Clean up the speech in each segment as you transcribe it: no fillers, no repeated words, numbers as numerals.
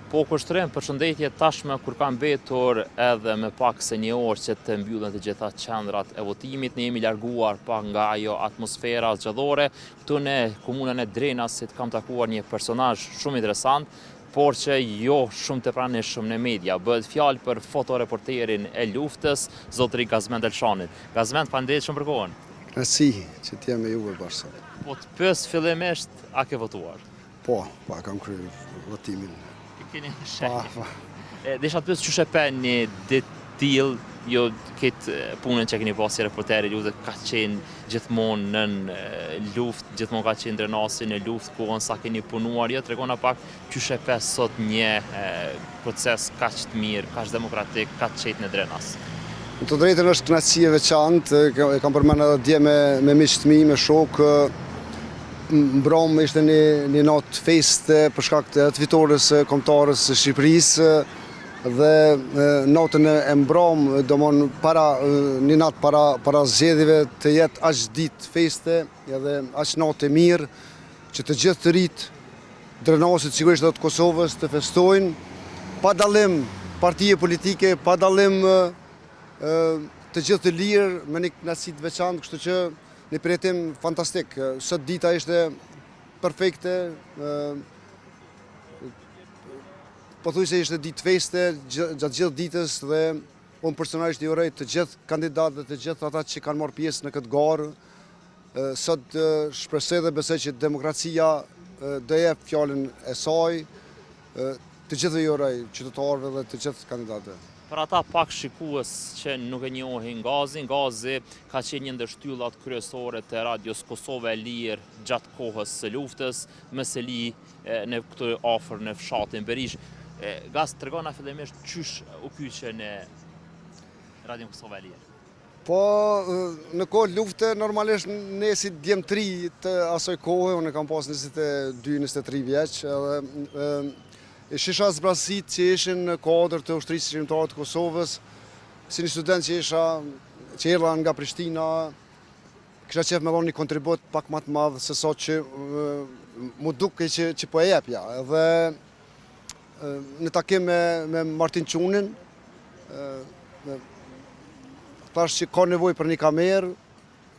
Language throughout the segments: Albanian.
Po kushtrim përshëndetje tashme kur ka mbetur edhe me pak se një orë që të mbyllen të gjitha qendrat e votimit, ne jemi larguar pak nga ajo atmosfera zgjedhore. Këtu në komunën e Drenasit kam takuar një personazh shumë interesant, por që jo shumë të pranishëm në media. Bëhet fjalë për fotoreporterin e luftës, zotëri Gazmend Elshanit. Gazmend, faleminderit shumë për kohën. Kënaqësi që të jem me juve bashkë. Po të pyes fillimisht, a ke votuar? Po, kam kryer votimin. Keni desha të pyes çu shepen një ditë tillë, jo këtë punën që keni pasur si reporteri lutë ka qenë gjithmonë në luftë, gjithmonë ka qenë Drenasi në luftë, kohën sa keni punuar, jo tregona pak çu shepen sot një proces kaq të mirë, kaq demokratik, kaq qetë në Drenas. Në të drejtën është kënaqësi e veçantë, kam përmendur edhe dje me miqtë mi, me shokë. Mbrom ishte një natë feste për shkak të vitores kombëtares së Shqipërisë dhe natën e mbrom, domon një natë para zgjedhjeve të jetë aq ditë feste edhe aq natë e mirë që të gjithë të rit Drenasit sigurisht edhe të Kosovës të festojnë pa dallim partije politike, pa dallim të gjithë të lirë me një kënaqësi të veçantë, kështu që një përjetim fantastik. Sot dita ishte perfekte, pothuajse ishte ditë feste gjatë gjithë ditës dhe unë personalisht i uroj të gjithë kandidatëve, të gjithë ata që kanë marrë pjesë në këtë garë. Sot shpresoj dhe besoj që demokracia do jep fjalën e saj. Të gjithëve i uroj, qytetarëve dhe të gjithë kandidatëve. Për ata pak shikues që nuk e njohin Gazin, Gazi ka qenë një ndër shtyllat kryesore të radios Kosova e Lirë gjatë kohës së luftës, me seli në këtu afër në fshatin Berish. Gaz, tregona fillimisht çysh u kyçe në radion Kosova e Lirë. Po, në kohë lufte, normalisht ne si djemtri të asoj kohë, unë kam pas 22-23 vjeç, edhe shisha zbrasit që ishin në kodër të ushtrisë shqiptare të Kosovës, si një student që erdha nga Prishtina, kisha qef me dhënë një kontribut pak më të madh se sa që mu duke që po e jepja. Edhe në takim me Martin Qunin, thash që ka nevojë për një kamerë,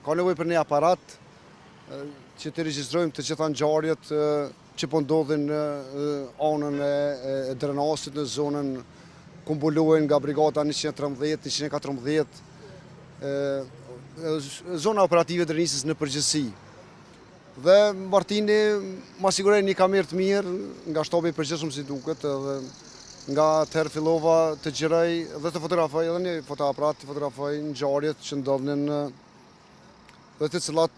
ka nevojë për një aparat, që të regjistrojmë të gjitha ngjarjet që po ndodhin në anën e Drenasit, në zonën ku mbulohen nga brigada 113, 114, zona operative Drenisës në përgjithësi. Dhe Martini ma siguroi një kamerë të mirë nga shtabi i përgjithshëm si duket, edhe nga atëherë fillova të xhiroj dhe të fotografoj edhe një fotoaparat, të fotografoj ngjarjet që ndodhin dhe të cilat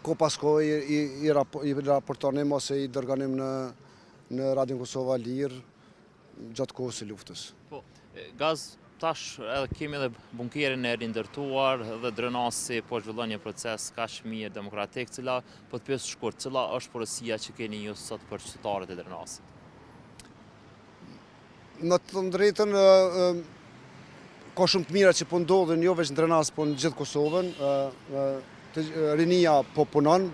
ko pas ko i raportonim ose i dërganim në Radion Kosova Lirë gjatë kohës së luftës. Po, Gaz, tash edhe kemi edhe bunkerin e rindërtuar dhe Drenasi po zhvillon një proces kaq mirë demokratik, cila po të pyes shkurt, cila është porosia që keni ju sot për qytetarët e Drenasit? Në të drejtën ka shumë të mira që po ndodhin jo vetëm në Drenas, po në gjithë Kosovën. Rinia po punon.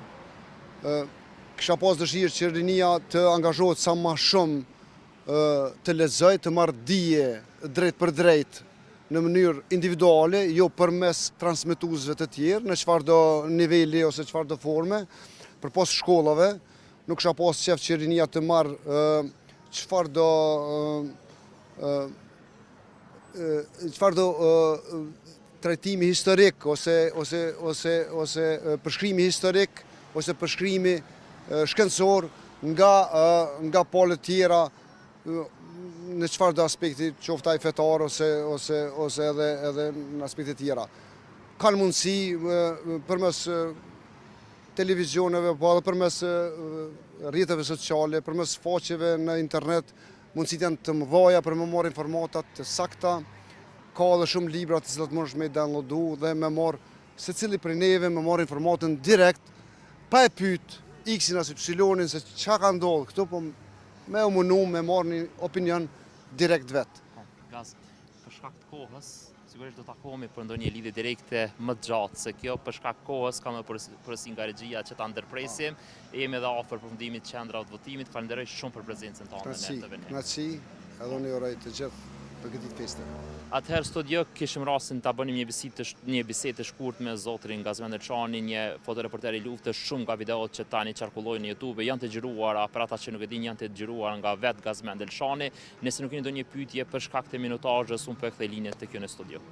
Kisha pas dëshirë që rinia të angazhohet sa më shumë të lexoj, të marrë dije drejt për drejt në mënyrë individuale, jo përmes transmetuesve të tjerë, në çfarëdo niveli ose çfarëdo forme, përpas shkollave. Nuk kisha pas qef që rinia të marrë çfarëdo trajtimi historik ose përshkrimi historik ose përshkrimi shkencor nga palët tjera në çfarëdo aspekti, qoftë ai fetar ose edhe në aspekte tjera. Kanë mundësi përmes televizioneve, po edhe përmes rrjeteve sociale, përmes faqeve në internet, mundësit janë të mëdha për me marrë informata të sakta. Ka edhe shumë libra të cilat mund me downloadu dhe me marrë secili prej neve me marrë informatën direkt, pa e pyet X-in as Y-in se çka ka ndodhur këtu, po me u me marrë një opinion direkt vet. Gaz, për shkak të kohës, Sigurisht do takohemi për ndonjë lidhje direkte më të gjatë se kjo, për shkak kohës kam përsi nga regjia që ta ndërpresim. Jemi edhe afër përfundimit qendra të votimit. Falenderoj shumë për prezencën tonë në të venim. Knaçi, edhe unë uroj të gjithë për këtë feste. Atëherë studio kishim rastin ta bënim një bisedë të shkurtër me zotrin Gazmend Elçani, një fotoreporter i luftës. Shumë nga videot që tani qarkullojnë në YouTube janë të xhiruara, për ata që nuk e dinë janë të xhiruara nga vet Gazmend Elçani. Nëse nuk keni ndonjë pyetje për shkak të minutazhës, unë po e kthej linjën te kjo në studio.